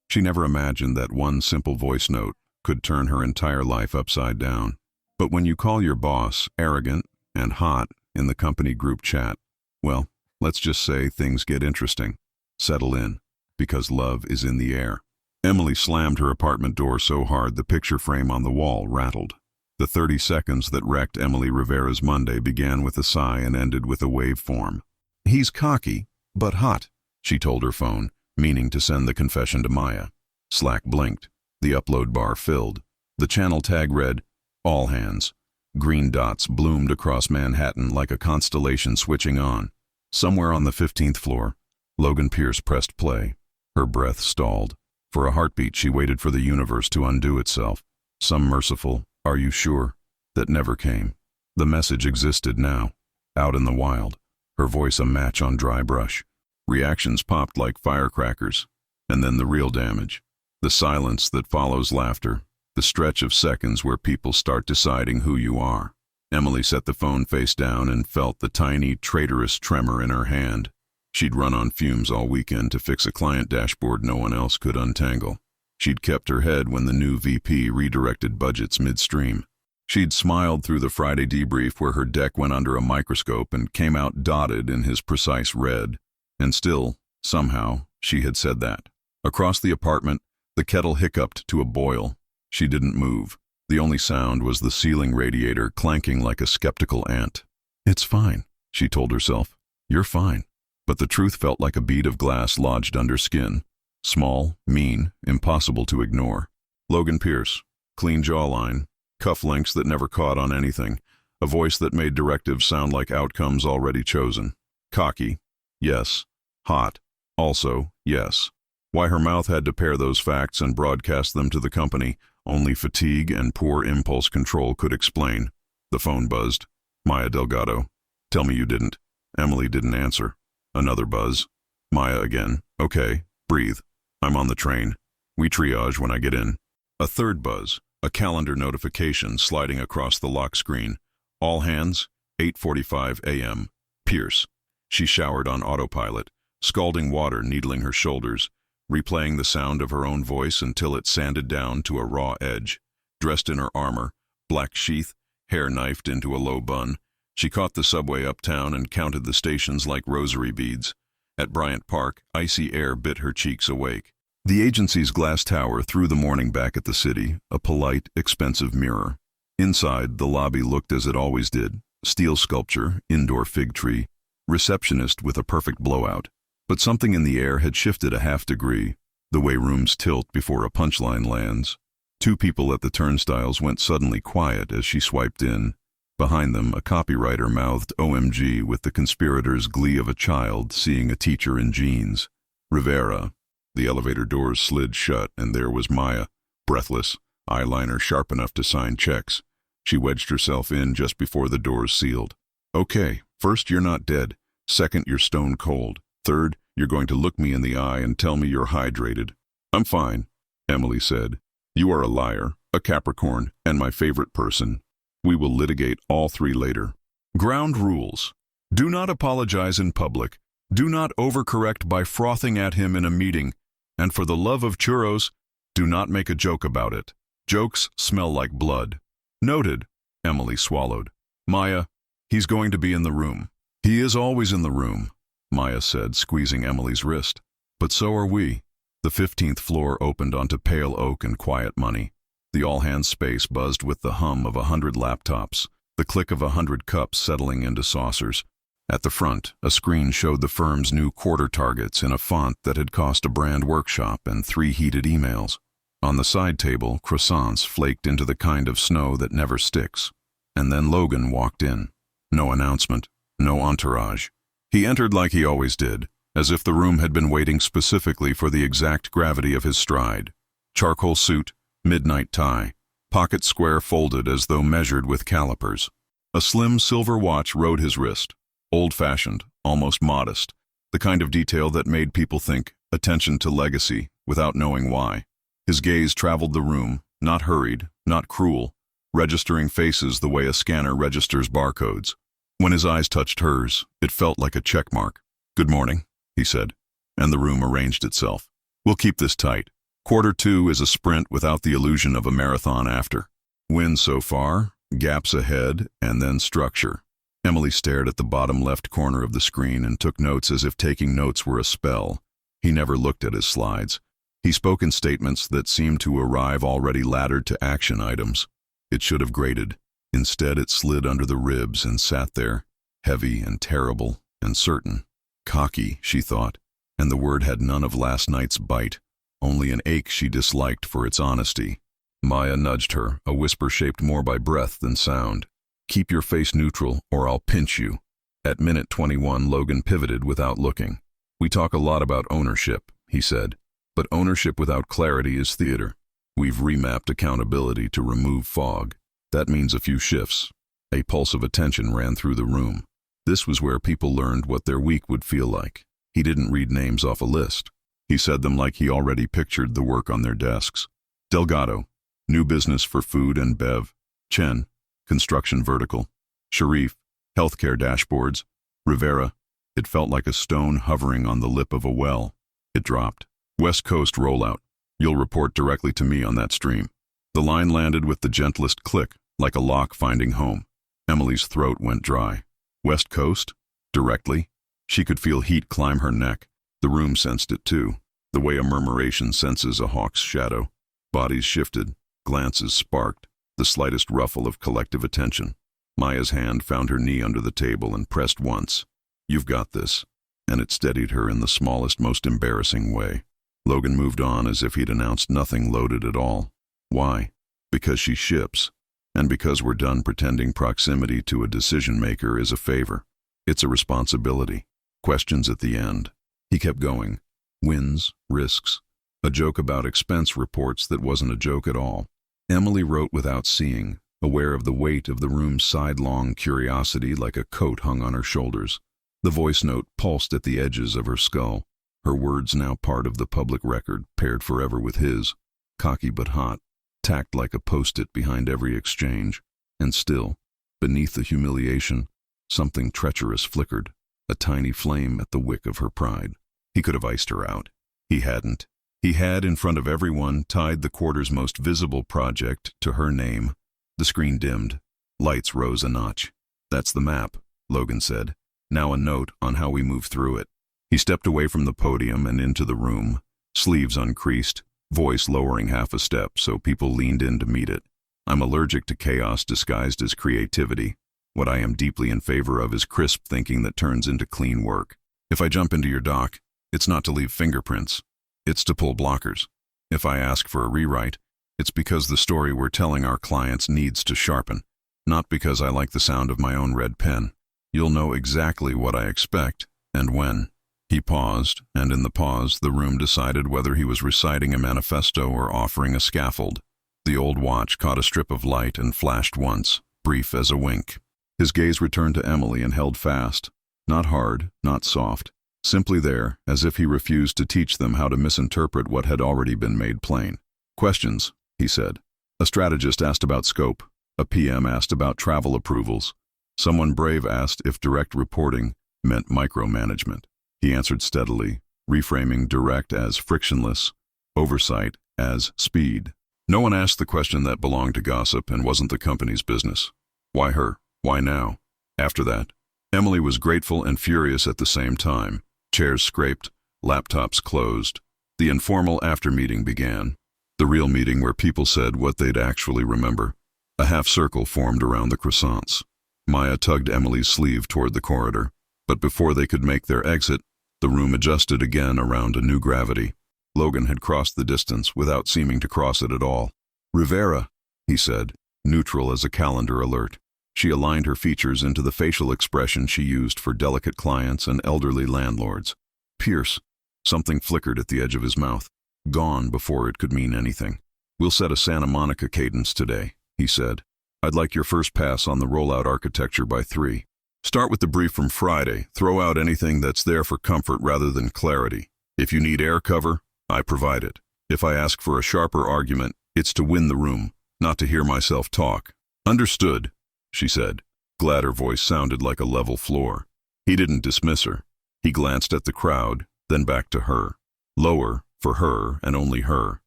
She never imagined that one simple voice note could turn her entire life upside down. But when you call your boss arrogant and hot in the company group chat, well, let's just say things get interesting. Settle in, because love is in the air. Emily slammed her apartment door so hard the picture frame on the wall rattled. The 30 seconds that wrecked Emily Rivera's Monday began with a sigh and ended with a waveform. "He's cocky, but hot," she told her phone, meaning to send the confession to Maya. Slack blinked. The upload bar filled. The channel tag read, "All hands." Green dots bloomed across Manhattan like a constellation switching on. Somewhere on the 15th floor, Logan Pierce pressed play. Her breath stalled. For a heartbeat, she waited for the universe to undo itself. Some merciful, "Are you sure?" that never came. The message existed now, out in the wild, her voice a match on dry brush. Reactions popped like firecrackers. And then the real damage. The silence that follows laughter. The stretch of seconds where people start deciding who you are. Emily set the phone face down and felt the tiny, traitorous tremor in her hand. She'd run on fumes all weekend to fix a client dashboard no one else could untangle. She'd kept her head when the new VP redirected budgets midstream. She'd smiled through the Friday debrief where her deck went under a microscope and came out dotted in his precise red. And still, somehow, she had said that. Across the apartment, the kettle hiccuped to a boil. She didn't move. The only sound was the ceiling radiator clanking like a skeptical ant. "It's fine," she told herself. "You're fine." But the truth felt like a bead of glass lodged under skin. Small, mean, impossible to ignore. Logan Pierce, clean jawline, cufflinks that never caught on anything, a voice that made directives sound like outcomes already chosen. Cocky, yes. Hot, also, yes. Why her mouth had to pair those facts and broadcast them to the company, only fatigue and poor impulse control could explain. The phone buzzed. Maya Delgado. "Tell me you didn't." Emily didn't answer. Another buzz. Maya again. "Okay, breathe. I'm on the train. We triage when I get in." A third buzz, a calendar notification sliding across the lock screen. "All hands, 8:45 a.m. Pierce." She showered on autopilot, scalding water needling her shoulders, replaying the sound of her own voice until it sanded down to a raw edge. Dressed in her armor, black sheath, hair knifed into a low bun, she caught the subway uptown and counted the stations like rosary beads. At Bryant Park, icy air bit her cheeks awake. The agency's glass tower threw the morning back at the city, a polite, expensive mirror. Inside, the lobby looked as it always did. Steel sculpture, indoor fig tree, receptionist with a perfect blowout. But something in the air had shifted a half degree, the way rooms tilt before a punchline lands. Two people at the turnstiles went suddenly quiet as she swiped in. Behind them, a copywriter mouthed OMG with the conspirator's glee of a child seeing a teacher in jeans. Rivera. The elevator doors slid shut, and there was Maya, breathless, eyeliner sharp enough to sign checks. She wedged herself in just before the doors sealed. "Okay, first, you're not dead. Second, you're stone cold. Third, you're going to look me in the eye and tell me you're hydrated." "I'm fine," Emily said. "You are a liar, a Capricorn, and my favorite person. We will litigate all three later." Ground rules. Do not apologize in public. Do not overcorrect by frothing at him in a meeting. And for the love of churros, do not make a joke about it. Jokes smell like blood. Noted, Emily swallowed. "Maya, he's going to be in the room." "He is always in the room," Maya said, squeezing Emily's wrist. "But so are we." The 15th floor opened onto pale oak and quiet money. The all-hands space buzzed with the hum of 100 laptops, the click of 100 cups settling into saucers. At the front, a screen showed the firm's new quarter targets in a font that had cost a brand workshop and 3 heated emails. On the side table, croissants flaked into the kind of snow that never sticks. And then Logan walked in. No announcement, no entourage. He entered like he always did, as if the room had been waiting specifically for the exact gravity of his stride. Charcoal suit, midnight tie, pocket square folded as though measured with calipers. A slim silver watch rode his wrist, old-fashioned, almost modest, the kind of detail that made people think attention to legacy without knowing why. His gaze traveled the room, not hurried, not cruel, registering faces the way a scanner registers barcodes. When his eyes touched hers, it felt like a checkmark. "Good morning," he said, and the room arranged itself. "We'll keep this tight. Quarter two is a sprint without the illusion of a marathon after. Wins so far, gaps ahead, and then structure. Emily stared at the bottom left corner of the screen and took notes as if taking notes were a spell. He never looked at his slides. He spoke in statements that seemed to arrive already laddered to action items. It should have grated. Instead, it slid under the ribs and sat there, heavy and terrible and certain. Cocky, she thought, and the word had none of last night's bite, only an ache she disliked for its honesty. Maya nudged her, a whisper shaped more by breath than sound. Keep your face neutral, or I'll pinch you. At minute 21, Logan pivoted without looking. We talk a lot about ownership, he said, but ownership without clarity is theater. We've remapped accountability to remove fog. That means a few shifts. A pulse of attention ran through the room. This was where people learned what their week would feel like. He didn't read names off a list. He said them like he already pictured the work on their desks. Delgado, new business for food and bev. Chen, construction vertical. Sharif, healthcare dashboards. Rivera, it felt like a stone hovering on the lip of a well. It dropped. West Coast rollout. You'll report directly to me on that stream. The line landed with the gentlest click, like a lock finding home. Emily's throat went dry. West Coast? Directly? She could feel heat climb her neck. The room sensed it too, the way a murmuration senses a hawk's shadow. Bodies shifted, glances sparked, the slightest ruffle of collective attention. Maya's hand found her knee under the table and pressed once. You've got this. And it steadied her in the smallest, most embarrassing way. Logan moved on as if he'd announced nothing loaded at all. Why? Because she ships, and because we're done pretending proximity to a decision-maker is a favor. It's a responsibility. Questions at the end. He kept going. Wins, risks. A joke about expense reports that wasn't a joke at all. Emily wrote without seeing, aware of the weight of the room's sidelong curiosity like a coat hung on her shoulders. The voice note pulsed at the edges of her skull, her words now part of the public record, paired forever with his. Cocky but hot, tacked like a post-it behind every exchange. And still, beneath the humiliation, something treacherous flickered, a tiny flame at the wick of her pride. He could have iced her out. He hadn't. He had, in front of everyone, tied the quarter's most visible project to her name. The screen dimmed. Lights rose a notch. That's the map, Logan said. Now a note on how we move through it. He stepped away from the podium and into the room, sleeves uncreased, voice lowering half a step so people leaned in to meet it. I'm allergic to chaos disguised as creativity. What I am deeply in favor of is crisp thinking that turns into clean work. If I jump into your doc, it's not to leave fingerprints. It's to pull blockers. If I ask for a rewrite, it's because the story we're telling our clients needs to sharpen, not because I like the sound of my own red pen. You'll know exactly what I expect, and when. He paused, and in the pause, the room decided whether he was reciting a manifesto or offering a scaffold. The old watch caught a strip of light and flashed once, brief as a wink. His gaze returned to Emily and held fast, not hard, not soft, simply there, as if he refused to teach them how to misinterpret what had already been made plain. Questions, he said. A strategist asked about scope. A PM asked about travel approvals. Someone brave asked if direct reporting meant micromanagement. He answered steadily, reframing direct as frictionless, oversight as speed. No one asked the question that belonged to gossip and wasn't the company's business. Why her? Why now? After that, Emily was grateful and furious at the same time. Chairs scraped, laptops closed. The informal after-meeting began. The real meeting where people said what they'd actually remember. A half-circle formed around the croissants. Maya tugged Emily's sleeve toward the corridor, but before they could make their exit, the room adjusted again around a new gravity. Logan had crossed the distance without seeming to cross it at all. Rivera, he said, neutral as a calendar alert. She aligned her features into the facial expression she used for delicate clients and elderly landlords. Pierce. Something flickered at the edge of his mouth, gone before it could mean anything. We'll set a Santa Monica cadence today, he said. I'd like your first pass on the rollout architecture by 3. Start with the brief from Friday. Throw out anything that's there for comfort rather than clarity. If you need air cover, I provide it. If I ask for a sharper argument, it's to win the room, not to hear myself talk. Understood, she said. Glad her voice sounded like a level floor. He didn't dismiss her. He glanced at the crowd, then back to her. Lower, for her and only her.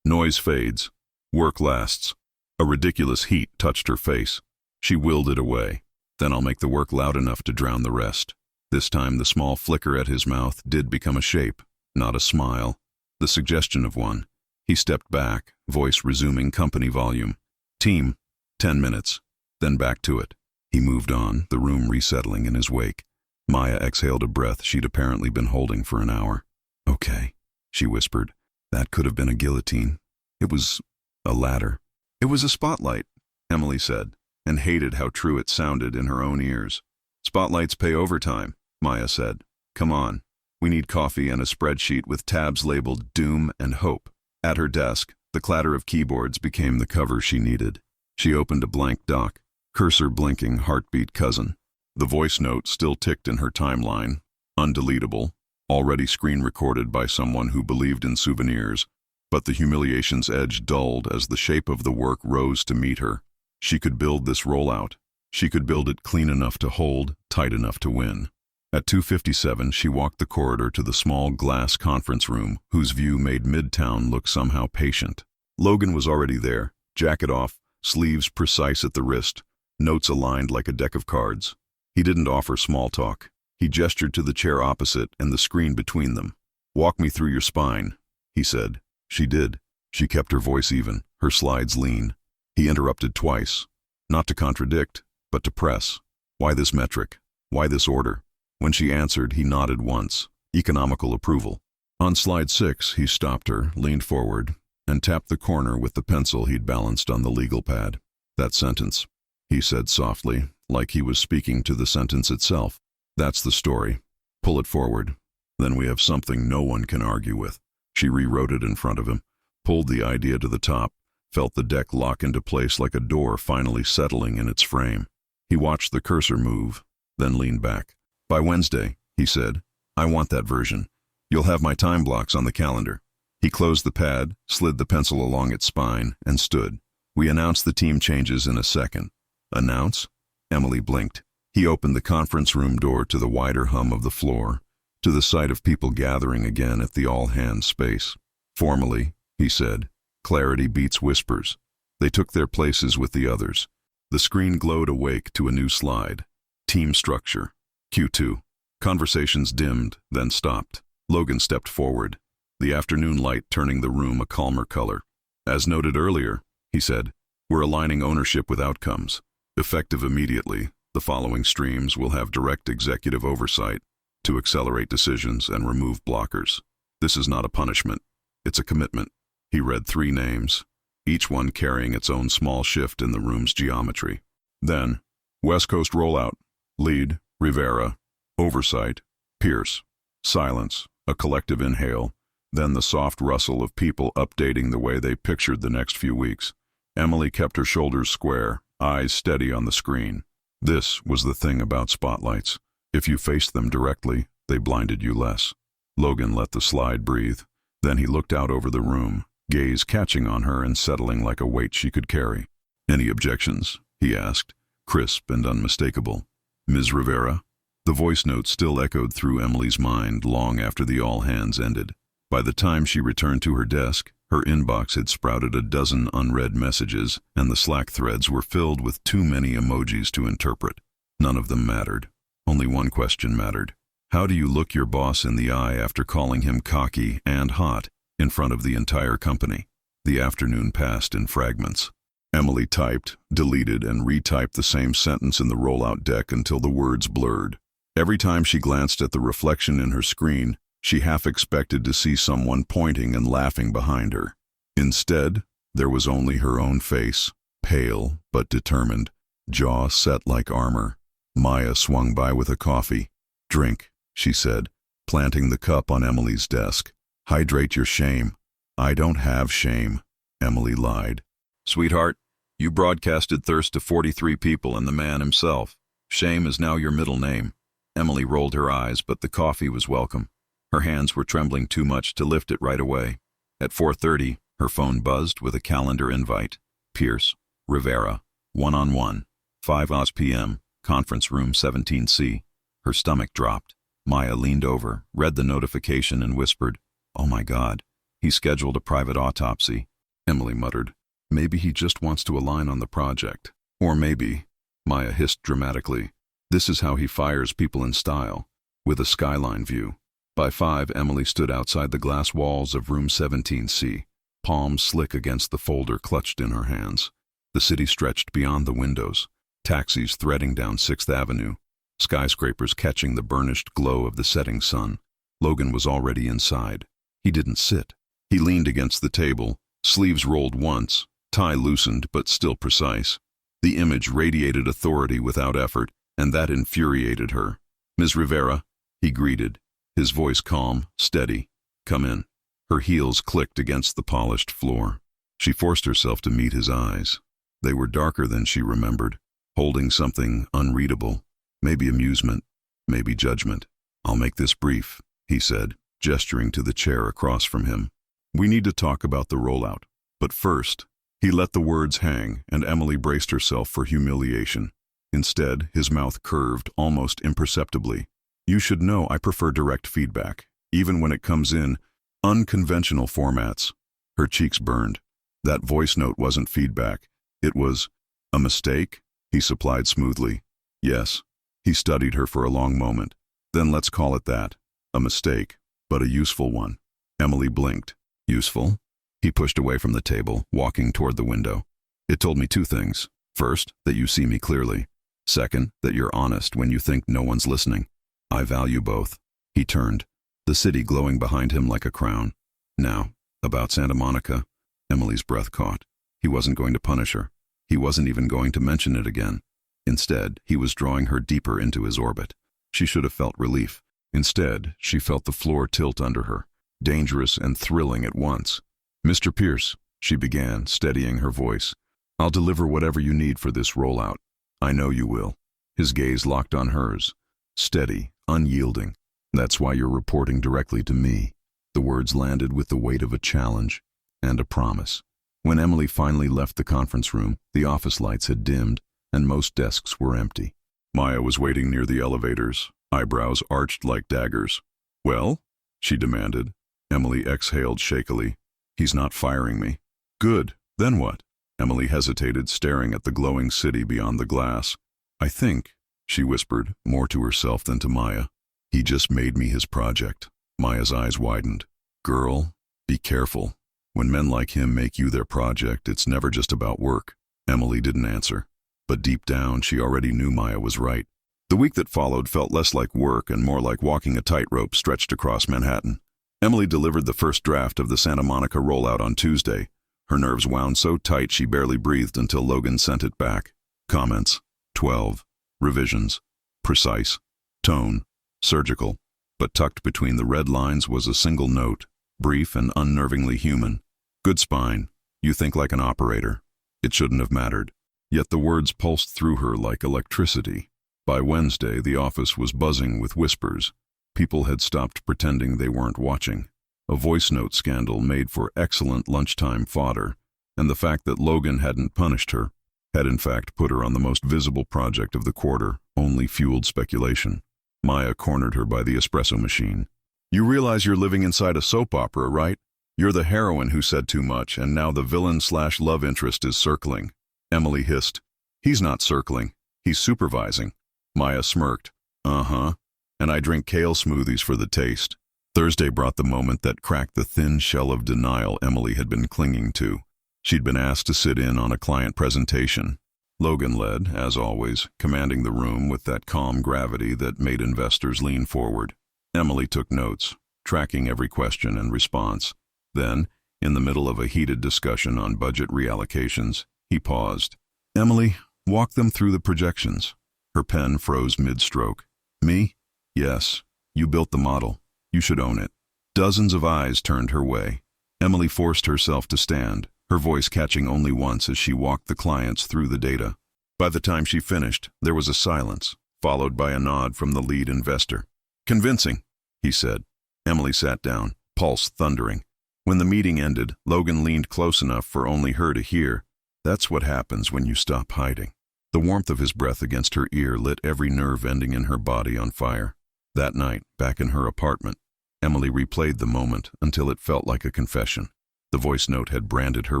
Noise fades. Work lasts. A ridiculous heat touched her face. She willed it away. Then I'll make the work loud enough to drown the rest. This time the small flicker at his mouth did become a shape, not a smile. The suggestion of one. He stepped back, voice resuming company volume. Team, 10 minutes. Then back to it. He moved on, the room resettling in his wake. Maya exhaled a breath she'd apparently been holding for an hour. Okay, she whispered. That could have been a guillotine. It was a ladder. It was a spotlight, Emily said, and hated how true it sounded in her own ears. Spotlights pay overtime, Maya said. Come on. We need coffee and a spreadsheet with tabs labeled Doom and Hope. At her desk, the clatter of keyboards became the cover she needed. She opened a blank doc, cursor blinking, heartbeat cousin. The voice note still ticked in her timeline, undeletable, already screen recorded by someone who believed in souvenirs, but the humiliation's edge dulled as the shape of the work rose to meet her. She could build this rollout. She could build it clean enough to hold, tight enough to win. At 2:57, she walked the corridor to the small glass conference room, whose view made Midtown look somehow patient. Logan was already there, jacket off, sleeves precise at the wrist, notes aligned like a deck of cards. He didn't offer small talk. He gestured to the chair opposite and the screen between them. Walk me through your spine, he said. She did. She kept her voice even, her slides lean. He interrupted twice, not to contradict, but to press. Why this metric? Why this order? When she answered, he nodded once, economical approval. On slide 6, he stopped her, leaned forward, and tapped the corner with the pencil he'd balanced on the legal pad. That sentence, he said softly, like he was speaking to the sentence itself. That's the story. Pull it forward. Then we have something no one can argue with. She rewrote it in front of him, pulled the idea to the top, felt the deck lock into place like a door finally settling in its frame. He watched the cursor move, then leaned back. By Wednesday, he said, I want that version. You'll have my time blocks on the calendar. He closed the pad, slid the pencil along its spine, and stood. We announce the team changes in a second. Announce? Emily blinked. He opened the conference room door to the wider hum of the floor, to the sight of people gathering again at the all-hands space. Formally, he said, clarity beats whispers. They took their places with the others. The screen glowed awake to a new slide. Team structure. Q2. Conversations dimmed, then stopped. Logan stepped forward, the afternoon light turning the room a calmer color. As noted earlier, he said, we're aligning ownership with outcomes. Effective immediately, the following streams will have direct executive oversight to accelerate decisions and remove blockers. This is not a punishment. It's a commitment. He read 3 names, each one carrying its own small shift in the room's geometry. Then, West Coast rollout. Lead, Rivera. Oversight, Pierce. Silence, a collective inhale, then the soft rustle of people updating the way they pictured the next few weeks. Emily kept her shoulders square, eyes steady on the screen. This was the thing about spotlights. If you faced them directly, they blinded you less. Logan let the slide breathe. Then he looked out over the room, gaze catching on her and settling like a weight she could carry. Any objections? He asked, crisp and unmistakable. Ms. Rivera? The voice note still echoed through Emily's mind long after the all-hands ended. By the time she returned to her desk, her inbox had sprouted a dozen unread messages, and the Slack threads were filled with too many emojis to interpret. None of them mattered. Only one question mattered. How do you look your boss in the eye after calling him cocky and hot in front of the entire company? The afternoon passed in fragments. Emily typed, deleted, and retyped the same sentence in the rollout deck until the words blurred. Every time she glanced at the reflection in her screen, she half expected to see someone pointing and laughing behind her. Instead, there was only her own face, pale but determined, jaw set like armor. Maya swung by with a coffee. Drink, she said, planting the cup on Emily's desk. Hydrate your shame. I don't have shame, Emily lied. Sweetheart, you broadcasted thirst to 43 people and the man himself. Shame is now your middle name. Emily rolled her eyes, but the coffee was welcome. Her hands were trembling too much to lift it right away. At 4:30, her phone buzzed with a calendar invite. Pierce, Rivera, one-on-one, 5 p.m., conference room 17C. Her stomach dropped. Maya leaned over, read the notification and whispered, "Oh my God, he scheduled a private autopsy. Emily muttered. Maybe he just wants to align on the project. Or maybe, Maya hissed dramatically, this is how he fires people in style, with a skyline view. By 5, Emily stood outside the glass walls of room 17C, palms slick against the folder clutched in her hands. The city stretched beyond the windows, taxis threading down 6th Avenue, skyscrapers catching the burnished glow of the setting sun. Logan was already inside. He didn't sit. He leaned against the table, sleeves rolled once, tie loosened but still precise. The image radiated authority without effort, and that infuriated her. "Ms. Rivera," he greeted, his voice calm, steady. "Come in." Her heels clicked against the polished floor. She forced herself to meet his eyes. They were darker than she remembered, holding something unreadable. Maybe amusement, maybe judgment. "I'll make this brief," he said, gesturing to the chair across from him. "We need to talk about the rollout. But first," he let the words hang, and Emily braced herself for humiliation. Instead, his mouth curved, almost imperceptibly. "You should know I prefer direct feedback, even when it comes in unconventional formats." Her cheeks burned. That voice note wasn't feedback. It was a mistake, he supplied smoothly. "Yes." He studied her for a long moment. "Then let's call it that. A mistake, but a useful one." Emily blinked. "Useful?" He pushed away from the table, walking toward the window. "It told me 2 things. First, that you see me clearly. Second, that you're honest when you think no one's listening. I value both." He turned, the city glowing behind him like a crown. "Now, about Santa Monica." Emily's breath caught. He wasn't going to punish her. He wasn't even going to mention it again. Instead, he was drawing her deeper into his orbit. She should have felt relief. Instead, she felt the floor tilt under her, dangerous and thrilling at once. "Mr. Pierce," she began, steadying her voice, "I'll deliver whatever you need for this rollout. I know you will." His gaze locked on hers, steady, unyielding. "That's why you're reporting directly to me." The words landed with the weight of a challenge and a promise. When Emily finally left the conference room, the office lights had dimmed, and most desks were empty. Maya was waiting near the elevators, eyebrows arched like daggers. "Well?" she demanded. Emily exhaled shakily. "He's not firing me." "Good. Then what?" Emily hesitated, staring at the glowing city beyond the glass. "I think," she whispered, more to herself than to Maya, "he just made me his project." Maya's eyes widened. "Girl, be careful. When men like him make you their project, it's never just about work." Emily didn't answer, but deep down she already knew Maya was right. The week that followed felt less like work and more like walking a tightrope stretched across Manhattan. Emily delivered the first draft of the Santa Monica rollout on Tuesday. Her nerves wound so tight she barely breathed until Logan sent it back. Comments: 12. Revisions: precise. Tone: surgical. But tucked between the red lines was a single note, brief and unnervingly human. "Good spine. You think like an operator." It shouldn't have mattered. Yet the words pulsed through her like electricity. By Wednesday, the office was buzzing with whispers. People had stopped pretending they weren't watching. A voice note scandal made for excellent lunchtime fodder, and the fact that Logan hadn't punished her, had in fact put her on the most visible project of the quarter, only fueled speculation. Maya cornered her by the espresso machine. "You realize you're living inside a soap opera, right? You're the heroine who said too much, and now the villain/love interest is circling." Emily hissed. "He's not circling. He's supervising." Maya smirked. "Uh-huh. And I drink kale smoothies for the taste." Thursday brought the moment that cracked the thin shell of denial Emily had been clinging to. She'd been asked to sit in on a client presentation. Logan led, as always, commanding the room with that calm gravity that made investors lean forward. Emily took notes, tracking every question and response. Then, in the middle of a heated discussion on budget reallocations, he paused. "Emily, walk them through the projections." Her pen froze mid-stroke. "Me? Yes. You built the model. You should own it." Dozens of eyes turned her way. Emily forced herself to stand, her voice catching only once as she walked the clients through the data. By the time she finished, there was a silence, followed by a nod from the lead investor. "Convincing," he said. Emily sat down, pulse thundering. When the meeting ended, Logan leaned close enough for only her to hear. "That's what happens when you stop hiding." The warmth of his breath against her ear lit every nerve ending in her body on fire. That night, back in her apartment, Emily replayed the moment until it felt like a confession. The voice note had branded her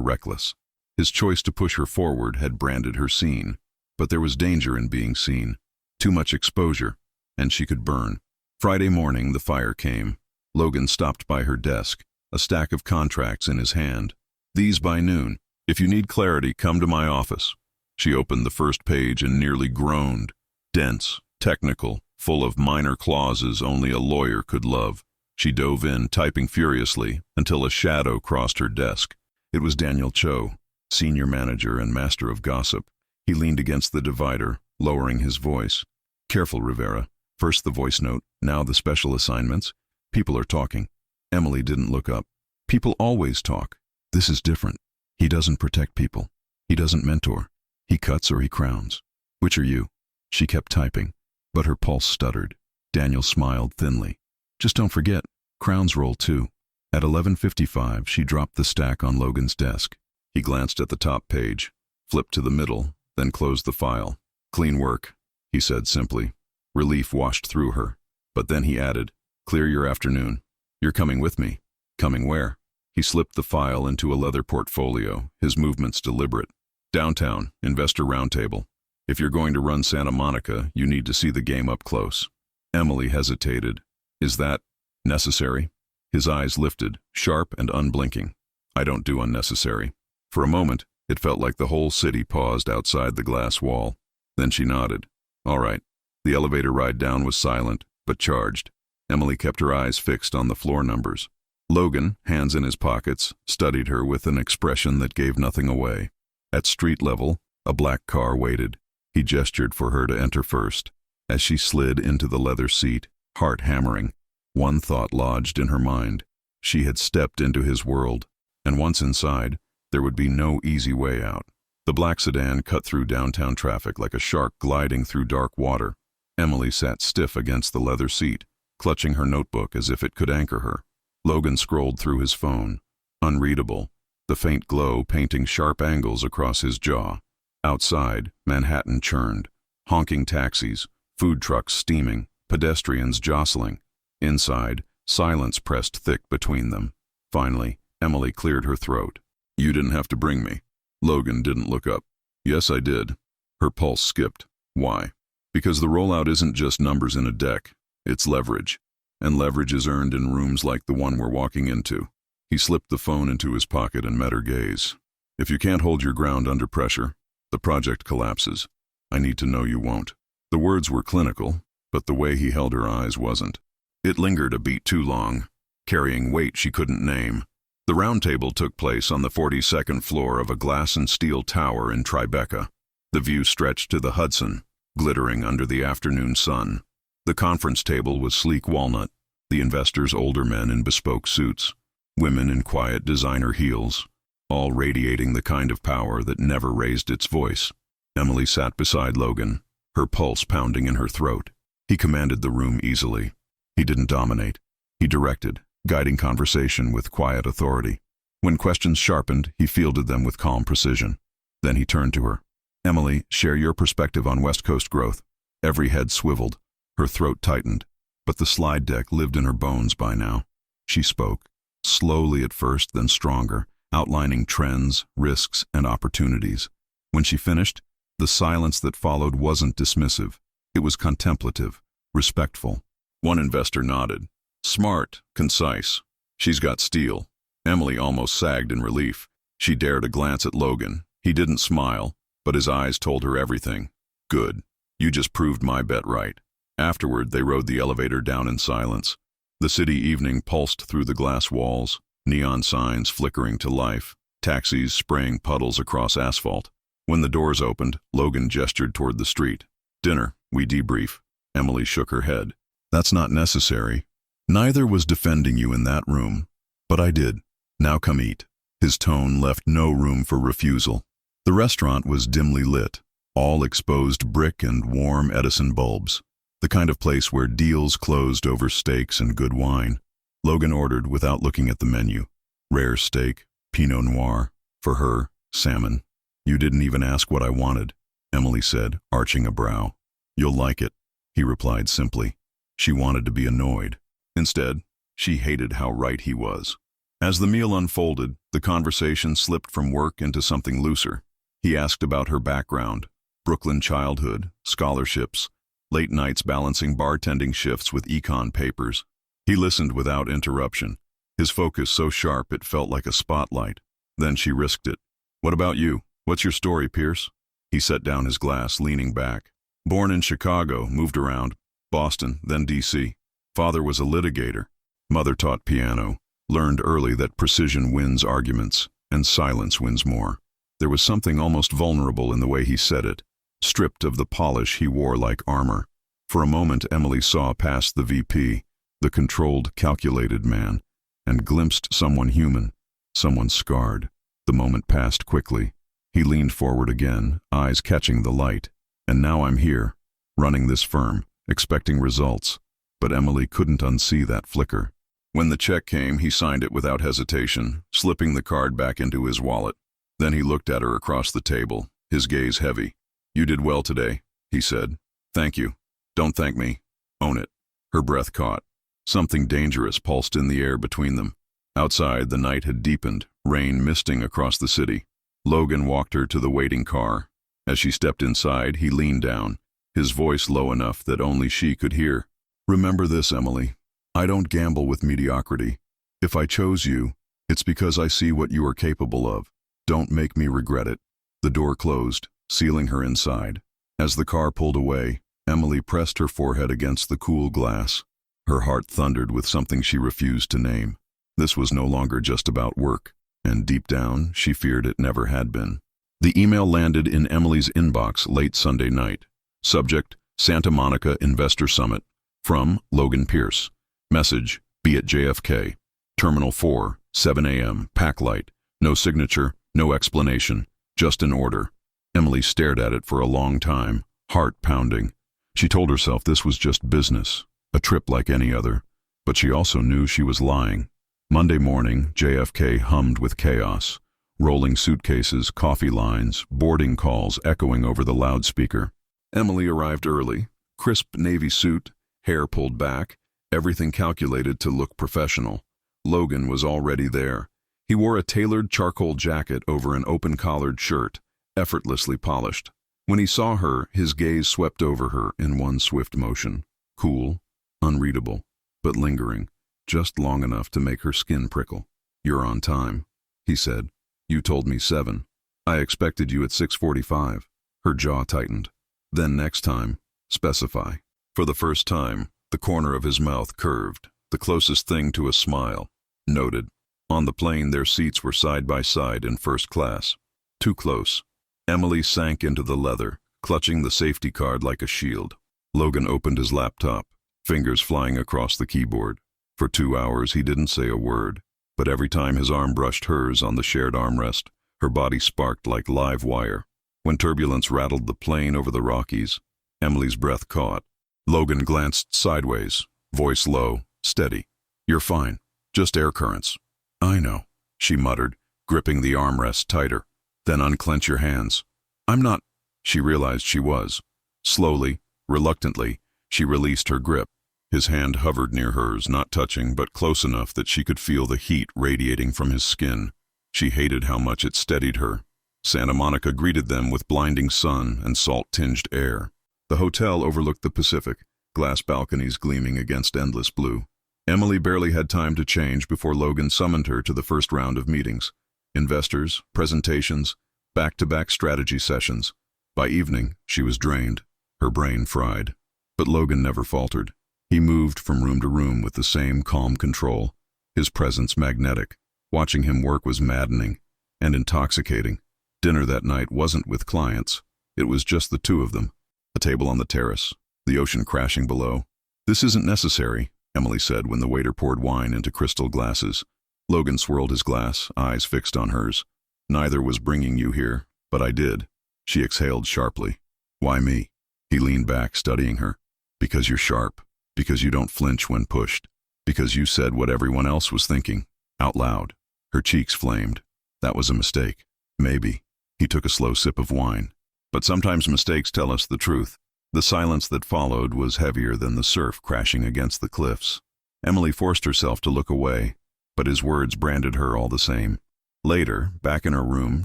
reckless. His choice to push her forward had branded her seen. But there was danger in being seen. Too much exposure, and she could burn. Friday morning, the fire came. Logan stopped by her desk, a stack of contracts in his hand. These by noon. If you need clarity, come to my office. She opened the first page and nearly groaned. Dense, technical, full of minor clauses only a lawyer could love. She dove in, typing furiously, until a shadow crossed her desk. It was Daniel Cho, senior manager and master of gossip. He leaned against the divider, lowering his voice. Careful, Rivera. First the voice note, now the special assignments. People are talking. Emily didn't look up. People always talk. This is different. He doesn't protect people. He doesn't mentor. He cuts or he crowns. Which are you? She kept typing, but her pulse stuttered. Daniel smiled thinly. Just don't forget, crowns roll too. At 11:55, she dropped the stack on Logan's desk. He glanced at the top page, flipped to the middle, then closed the file. Clean work, he said simply. Relief washed through her. But then he added, clear your afternoon. You're coming with me. Coming where? He slipped the file into a leather portfolio, his movements deliberate. Downtown, investor roundtable. If you're going to run Santa Monica, you need to see the game up close. Emily hesitated. Is that necessary? His eyes lifted, sharp and unblinking. I don't do unnecessary. For a moment, it felt like the whole city paused outside the glass wall. Then she nodded. All right. The elevator ride down was silent, but charged. Emily kept her eyes fixed on the floor numbers. Logan, hands in his pockets, studied her with an expression that gave nothing away. At street level, a black car waited. He gestured for her to enter first. As she slid into the leather seat, heart hammering, one thought lodged in her mind. She had stepped into his world, and once inside, there would be no easy way out. The black sedan cut through downtown traffic like a shark gliding through dark water. Emily sat stiff against the leather seat, clutching her notebook as if it could anchor her. Logan scrolled through his phone. Unreadable, the faint glow painting sharp angles across his jaw. Outside, Manhattan churned. Honking taxis, food trucks steaming, pedestrians jostling. Inside, silence pressed thick between them. Finally, Emily cleared her throat. You didn't have to bring me. Logan didn't look up. Yes, I did. Her pulse skipped. Why? Because the rollout isn't just numbers in a deck. It's leverage. And leverage is earned in rooms like the one we're walking into. He slipped the phone into his pocket and met her gaze. If you can't hold your ground under pressure, the project collapses. I need to know you won't. The words were clinical, but the way he held her eyes wasn't. It lingered a beat too long, carrying weight she couldn't name. The round table took place on the 42nd floor of a glass and steel tower in Tribeca. The view stretched to the Hudson, glittering under the afternoon sun. The conference table was sleek walnut, the investors older men in bespoke suits, women in quiet designer heels, all radiating the kind of power that never raised its voice. Emily sat beside Logan, her pulse pounding in her throat. He commanded the room easily. He didn't dominate. He directed, guiding conversation with quiet authority. When questions sharpened, he fielded them with calm precision. Then he turned to her. Emily, share your perspective on West Coast growth. Every head swiveled. Her throat tightened, but the slide deck lived in her bones by now. She spoke, slowly at first, then stronger, outlining trends, risks, and opportunities. When she finished, the silence that followed wasn't dismissive. It was contemplative, respectful. One investor nodded. Smart, concise. She's got steel. Emily almost sagged in relief. She dared a glance at Logan. He didn't smile, but his eyes told her everything. Good. You just proved my bet right. Afterward, they rode the elevator down in silence. The city evening pulsed through the glass walls, neon signs flickering to life, taxis spraying puddles across asphalt. When the doors opened, Logan gestured toward the street. Dinner, we debrief. Emily shook her head. That's not necessary. Neither was defending you in that room. But I did. Now come eat. His tone left no room for refusal. The restaurant was dimly lit, all exposed brick and warm Edison bulbs. The kind of place where deals closed over steaks and good wine. Logan ordered without looking at the menu. Rare steak, Pinot Noir. For her, salmon. You didn't even ask what I wanted, Emily said, arching a brow. You'll like it, he replied simply. She wanted to be annoyed. Instead, she hated how right he was. As the meal unfolded, The conversation slipped from work into something looser. He asked about her background, Brooklyn childhood, scholarships, late nights balancing bartending shifts with econ papers. He listened without interruption, his focus so sharp it felt like a spotlight. Then she risked it. "What about you? What's your story, Pierce?" He set down his glass, leaning back. "Born in Chicago, moved around, Boston, then D.C. Father was a litigator. Mother taught piano, learned early that precision wins arguments, and silence wins more." There was something almost vulnerable in the way he said it, stripped of the polish he wore like armor. For a moment Emily saw past the VP, the controlled, calculated man, and glimpsed someone human, someone scarred. The moment passed quickly. He leaned forward again, eyes catching the light. "And now I'm here, running this firm, expecting results." But Emily couldn't unsee that flicker. When the check came, he signed it without hesitation, slipping the card back into his wallet. Then he looked at her across the table, his gaze heavy. "You did well today," he said. "Thank you. Don't thank me. Own it." Her breath caught. Something dangerous pulsed in the air between them. Outside, the night had deepened, rain misting across the city. Logan walked her to the waiting car. As she stepped inside, he leaned down, his voice low enough that only she could hear. "Remember this, Emily. I don't gamble with mediocrity. If I chose you, it's because I see what you are capable of. Don't make me regret it." The door closed, sealing her inside. As the car pulled away, Emily pressed her forehead against the cool glass. Her heart thundered with something she refused to name. This was no longer just about work, and deep down, she feared it never had been. The email landed in Emily's inbox late Sunday night. Subject: Santa Monica Investor Summit. From Logan Pierce. Message: be at JFK. Terminal 4, 7 a.m. Pack light. No signature, no explanation, just an order. Emily stared at it for a long time, heart pounding. She told herself this was just business, a trip like any other, but she also knew she was lying. Monday morning, JFK hummed with chaos. Rolling suitcases, coffee lines, boarding calls echoing over the loudspeaker. Emily arrived early, crisp navy suit, hair pulled back, everything calculated to look professional. Logan was already there. He wore a tailored charcoal jacket over an open-collared shirt, effortlessly polished. When he saw her, his gaze swept over her in one swift motion. Cool, unreadable, but lingering, just long enough to make her skin prickle. "You're on time," he said. "You told me 7. I expected you at 6:45. Her jaw tightened. "Then next time, specify." For the first time, the corner of his mouth curved, the closest thing to a smile. Noted. On the plane, their seats were side by side in first class. Too close. Emily sank into the leather, clutching the safety card like a shield. Logan opened his laptop, fingers flying across the keyboard. For 2 hours, he didn't say a word, but every time his arm brushed hers on the shared armrest, her body sparked like live wire. When turbulence rattled the plane over the Rockies, Emily's breath caught. Logan glanced sideways, voice low, steady. "You're fine. Just air currents." "I know," she muttered, gripping the armrest tighter. "Then unclench your hands." "I'm not." She realized she was. Slowly, reluctantly, she released her grip. His hand hovered near hers, not touching, but close enough that she could feel the heat radiating from his skin. She hated how much it steadied her. Santa Monica greeted them with blinding sun and salt-tinged air. The hotel overlooked the Pacific, glass balconies gleaming against endless blue. Emily barely had time to change before Logan summoned her to the first round of meetings. Investors, presentations, back-to-back strategy sessions. By evening, she was drained, her brain fried. But Logan never faltered. He moved from room to room with the same calm control, his presence magnetic. Watching him work was maddening and intoxicating. Dinner that night wasn't with clients. It was just the two of them. A table on the terrace, the ocean crashing below. "This isn't necessary," Emily said when the waiter poured wine into crystal glasses. Logan swirled his glass, eyes fixed on hers. "Neither was bringing you here, but I did." She exhaled sharply. "Why me?" He leaned back, studying her. "Because you're sharp. Because you don't flinch when pushed. Because you said what everyone else was thinking, out loud." Her cheeks flamed. "That was a mistake." "Maybe." He took a slow sip of wine. "But sometimes mistakes tell us the truth." The silence that followed was heavier than the surf crashing against the cliffs. Emily forced herself to look away, but his words branded her all the same. Later, back in her room,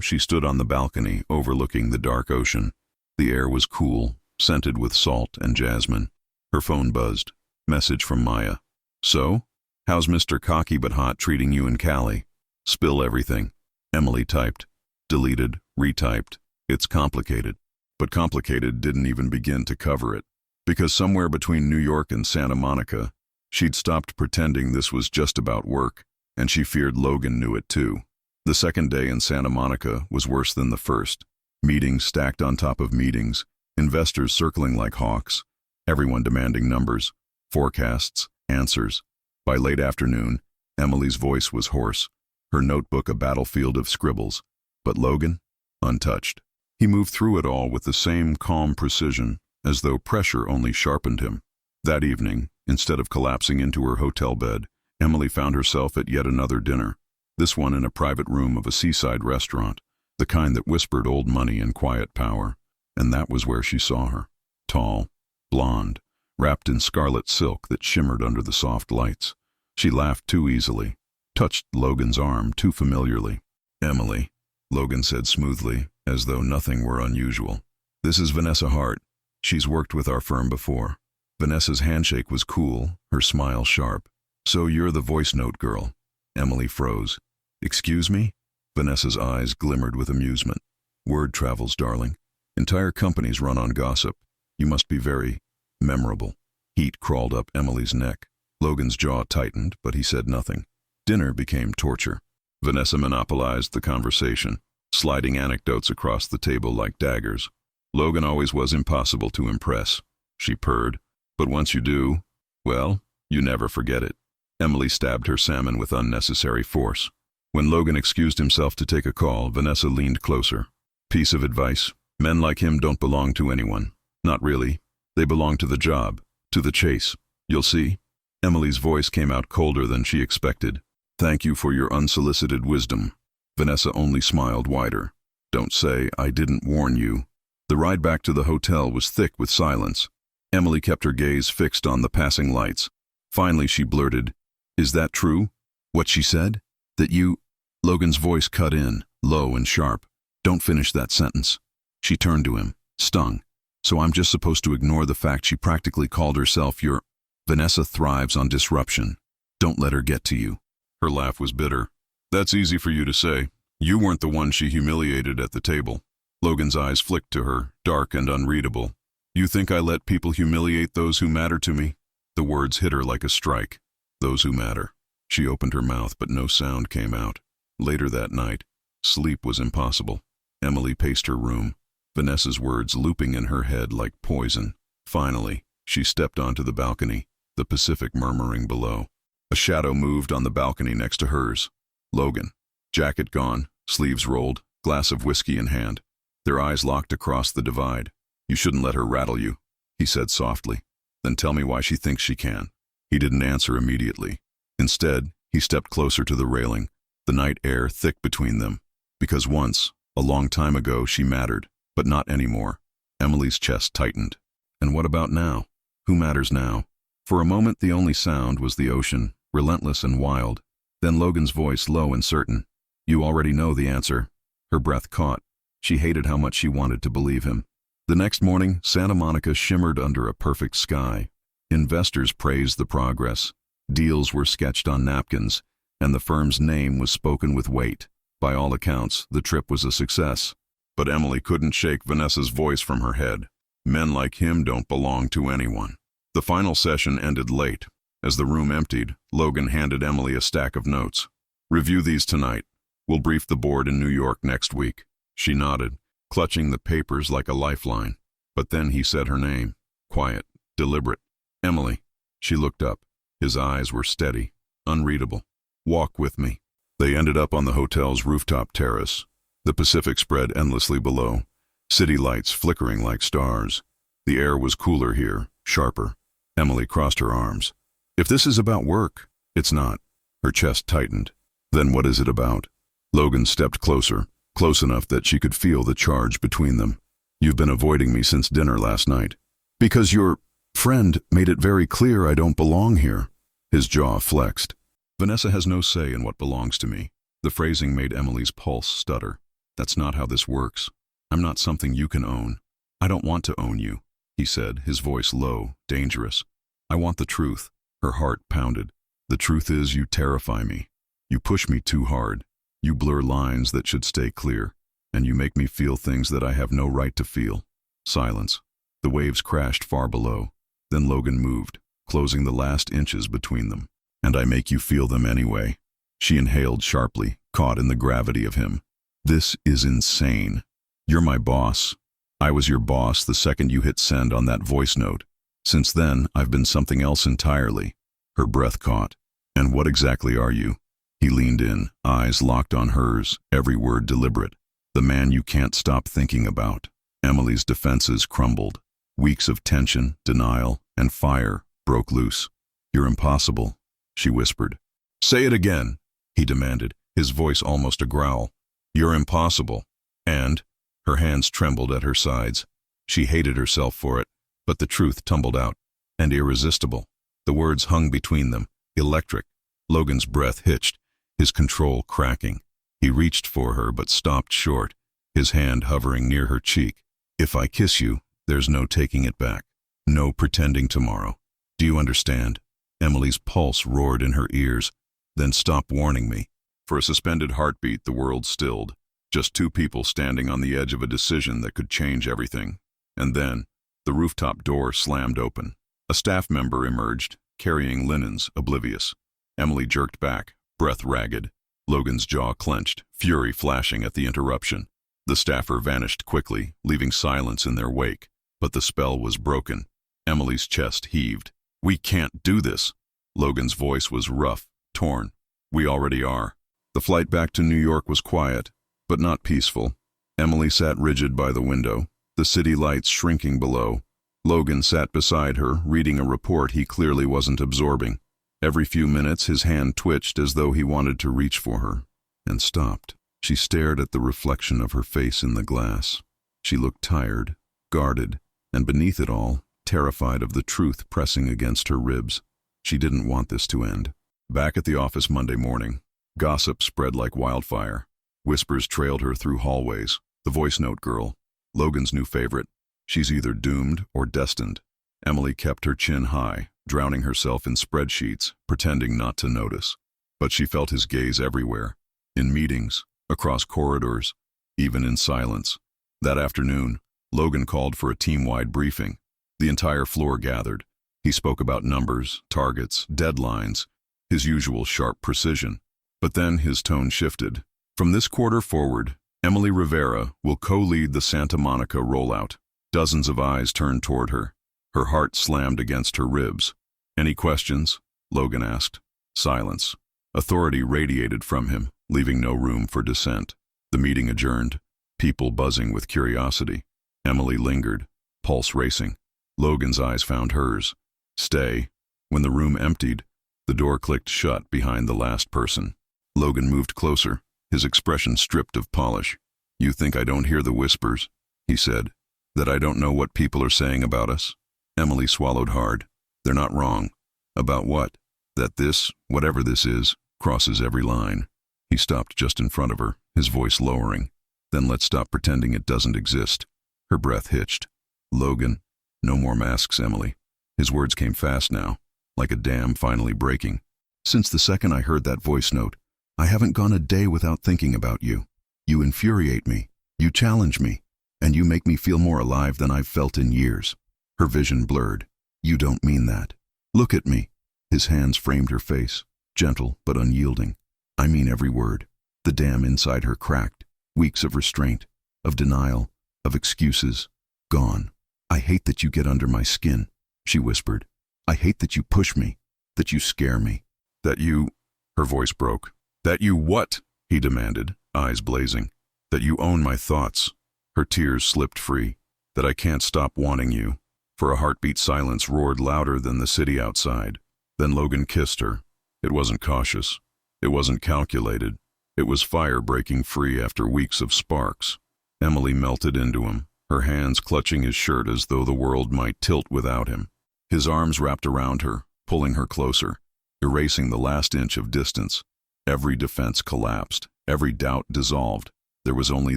she stood on the balcony overlooking the dark ocean. The air was cool, scented with salt and jasmine. Her phone buzzed. Message from Maya. So? How's Mr. Cocky but Hot treating you in Cali? Spill everything. Emily typed. Deleted, retyped. It's complicated. But complicated didn't even begin to cover it. Because somewhere between New York and Santa Monica, she'd stopped pretending this was just about work, and she feared Logan knew it too. The second day in Santa Monica was worse than the first. Meetings stacked on top of meetings, investors circling like hawks, everyone demanding numbers, forecasts, answers. By late afternoon, Emily's voice was hoarse, her notebook a battlefield of scribbles. But Logan? Untouched. He moved through it all with the same calm precision, as though pressure only sharpened him. That evening, instead of collapsing into her hotel bed, Emily found herself at yet another dinner, this one in a private room of a seaside restaurant, the kind that whispered old money and quiet power. And that was where she saw her. Tall, blonde, wrapped in scarlet silk that shimmered under the soft lights. She laughed too easily, touched Logan's arm too familiarly. Emily, Logan said smoothly, as though nothing were unusual. This is Vanessa Hart. She's worked with our firm before. Vanessa's handshake was cool, her smile sharp. So you're the voice note girl. Emily froze. Excuse me? Vanessa's eyes glimmered with amusement. Word travels, darling. Entire companies run on gossip. You must be very memorable. Heat crawled up Emily's neck. Logan's jaw tightened, but he said nothing. Dinner became torture. Vanessa monopolized the conversation, sliding anecdotes across the table like daggers. Logan always was impossible to impress, she purred. But once you do, well, you never forget it. Emily stabbed her salmon with unnecessary force. When Logan excused himself to take a call, Vanessa leaned closer. Piece of advice. Men like him don't belong to anyone. Not really. They belong to the job, to the chase. You'll see. Emily's voice came out colder than she expected. Thank you for your unsolicited wisdom. Vanessa only smiled wider. Don't say I didn't warn you. The ride back to the hotel was thick with silence. Emily kept her gaze fixed on the passing lights. Finally she blurted, Is that true? What she said? That you... Logan's voice cut in, low and sharp. Don't finish that sentence. She turned to him, stung. So I'm just supposed to ignore the fact she practically called herself your... Vanessa thrives on disruption. Don't let her get to you. Her laugh was bitter. That's easy for you to say. You weren't the one she humiliated at the table. Logan's eyes flicked to her, dark and unreadable. You think I let people humiliate those who matter to me? The words hit her like a strike. Those who matter. She opened her mouth, but no sound came out. Later that night, sleep was impossible. Emily paced her room, Vanessa's words looping in her head like poison. Finally, she stepped onto the balcony, the Pacific murmuring below. A shadow moved on the balcony next to hers. Logan. Jacket gone, sleeves rolled, glass of whiskey in hand. Their eyes locked across the divide. You shouldn't let her rattle you, he said softly. Then tell me why she thinks she can. He didn't answer immediately. Instead, he stepped closer to the railing, the night air thick between them. Because once, a long time ago, she mattered, but not anymore. Emily's chest tightened. And what about now? Who matters now? For a moment, the only sound was the ocean, relentless and wild. Then Logan's voice, low and certain. You already know the answer. Her breath caught. She hated how much she wanted to believe him. The next morning, Santa Monica shimmered under a perfect sky. Investors praised the progress. Deals were sketched on napkins, and the firm's name was spoken with weight. By all accounts, the trip was a success. But Emily couldn't shake Vanessa's voice from her head. Men like him don't belong to anyone. The final session ended late. As the room emptied, Logan handed Emily a stack of notes. Review these tonight. We'll brief the board in New York next week. She nodded, clutching the papers like a lifeline. But then he said her name. Quiet, deliberate. Emily. She looked up. His eyes were steady, unreadable. Walk with me. They ended up on the hotel's rooftop terrace. The Pacific spread endlessly below, city lights flickering like stars. The air was cooler here, sharper. Emily crossed her arms. If this is about work, it's not. Her chest tightened. Then what is it about? Logan stepped closer, close enough that she could feel the charge between them. You've been avoiding me since dinner last night. Because your friend made it very clear I don't belong here. His jaw flexed. Vanessa has no say in what belongs to me. The phrasing made Emily's pulse stutter. That's not how this works. I'm not something you can own. I don't want to own you, he said, his voice low, dangerous. I want the truth. Her heart pounded. The truth is you terrify me. You push me too hard. You blur lines that should stay clear. And you make me feel things that I have no right to feel. Silence. The waves crashed far below. Then Logan moved, closing the last inches between them. And I make you feel them anyway. She inhaled sharply, caught in the gravity of him. This is insane. You're my boss. I was your boss the second you hit send on that voice note. Since then, I've been something else entirely. Her breath caught. And what exactly are you? He leaned in, eyes locked on hers, every word deliberate. The man you can't stop thinking about. Emily's defenses crumbled. Weeks of tension, denial, and fire broke loose. You're impossible, she whispered. Say it again, he demanded, his voice almost a growl. You're impossible. And, her hands trembled at her sides. She hated herself for it, but the truth tumbled out. And irresistible. The words hung between them, electric. Logan's breath hitched, his control cracking. He reached for her but stopped short, his hand hovering near her cheek. If I kiss you, there's no taking it back. No pretending tomorrow. Do you understand? Emily's pulse roared in her ears. Then stop warning me. For a suspended heartbeat, the world stilled. Just two people standing on the edge of a decision that could change everything. And then, the rooftop door slammed open. A staff member emerged, carrying linens, oblivious. Emily jerked back, breath ragged. Logan's jaw clenched, fury flashing at the interruption. The staffer vanished quickly, leaving silence in their wake. But the spell was broken. Emily's chest heaved. We can't do this. Logan's voice was rough, torn. We already are. The flight back to New York was quiet, but not peaceful. Emily sat rigid by the window, the city lights shrinking below. Logan sat beside her, reading a report he clearly wasn't absorbing. Every few minutes his hand twitched as though he wanted to reach for her, and stopped. She stared at the reflection of her face in the glass. She looked tired, guarded, and beneath it all, terrified of the truth pressing against her ribs. She didn't want this to end. Back at the office Monday morning, gossip spread like wildfire. Whispers trailed her through hallways. The voice note girl, Logan's new favorite. She's either doomed or destined. Emily kept her chin high, drowning herself in spreadsheets, pretending not to notice. But she felt his gaze everywhere. In meetings, across corridors, even in silence. That afternoon, Logan called for a team-wide briefing. The entire floor gathered. He spoke about numbers, targets, deadlines, his usual sharp precision. But then his tone shifted. From this quarter forward, Emily Rivera will co-lead the Santa Monica rollout. Dozens of eyes turned toward her. Her heart slammed against her ribs. Any questions? Logan asked. Silence. Authority radiated from him, leaving no room for dissent. The meeting adjourned, people buzzing with curiosity. Emily lingered, pulse racing. Logan's eyes found hers. Stay. When the room emptied, the door clicked shut behind the last person. Logan moved closer, his expression stripped of polish. You think I don't hear the whispers? He said. That I don't know what people are saying about us? Emily swallowed hard. They're not wrong. About what? That this, whatever this is, crosses every line. He stopped just in front of her, his voice lowering. Then let's stop pretending it doesn't exist. Her breath hitched. Logan, no more masks, Emily. His words came fast now, like a dam finally breaking. Since the second I heard that voice note, I haven't gone a day without thinking about you. You infuriate me. You challenge me. And you make me feel more alive than I've felt in years. Her vision blurred. You don't mean that. Look at me. His hands framed her face, gentle but unyielding. I mean every word. The dam inside her cracked. Weeks of restraint, of denial, of excuses, gone. I hate that you get under my skin, she whispered. I hate that you push me, that you scare me. That you... Her voice broke. That you what? He demanded, eyes blazing. That you own my thoughts. Her tears slipped free. That I can't stop wanting you. For a heartbeat silence roared louder than the city outside. Then Logan kissed her. It wasn't cautious. It wasn't calculated. It was fire breaking free after weeks of sparks. Emily melted into him, her hands clutching his shirt as though the world might tilt without him. His arms wrapped around her, pulling her closer, erasing the last inch of distance. Every defense collapsed, every doubt dissolved. There was only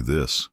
this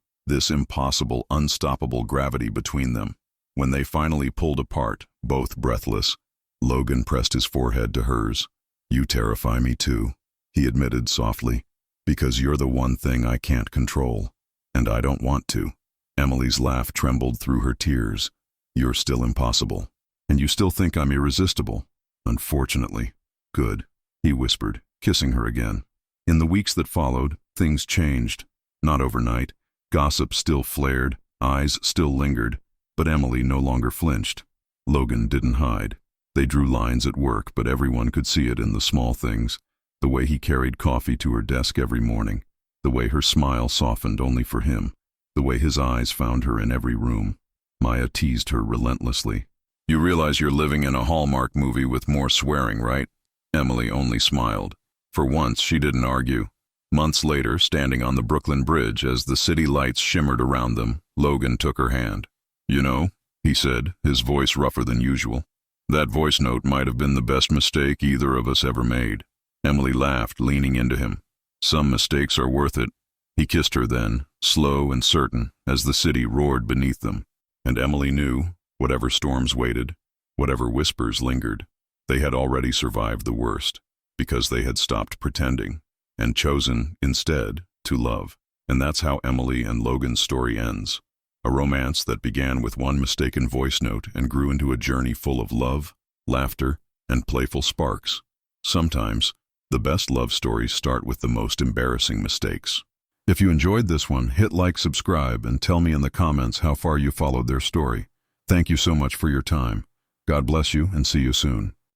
impossible, unstoppable gravity between them. When they finally pulled apart, both breathless, Logan pressed his forehead to hers. "You terrify me too," he admitted softly, "because you're the one thing I can't control, and I don't want to." Emily's laugh trembled through her tears. "You're still impossible, and you still think I'm irresistible." "Unfortunately." "Good," he whispered, kissing her again. In the weeks that followed, things changed. Not overnight. Gossip still flared, eyes still lingered, but Emily no longer flinched. Logan didn't hide. They drew lines at work, but everyone could see it in the small things. The way he carried coffee to her desk every morning. The way her smile softened only for him. The way his eyes found her in every room. Maya teased her relentlessly. "You realize you're living in a Hallmark movie with more swearing, right?" Emily only smiled. For once, she didn't argue. Months later, standing on the Brooklyn Bridge as the city lights shimmered around them, Logan took her hand. "You know," he said, his voice rougher than usual, "that voice note might have been the best mistake either of us ever made." Emily laughed, leaning into him. "Some mistakes are worth it." He kissed her then, slow and certain, as the city roared beneath them. And Emily knew, whatever storms waited, whatever whispers lingered, they had already survived the worst, because they had stopped pretending, and chosen, instead, to love. And that's how Emily and Logan's story ends. A romance that began with one mistaken voice note and grew into a journey full of love, laughter, and playful sparks. Sometimes, the best love stories start with the most embarrassing mistakes. If you enjoyed this one, hit like, subscribe, and tell me in the comments how far you followed their story. Thank you so much for your time. God bless you, and see you soon.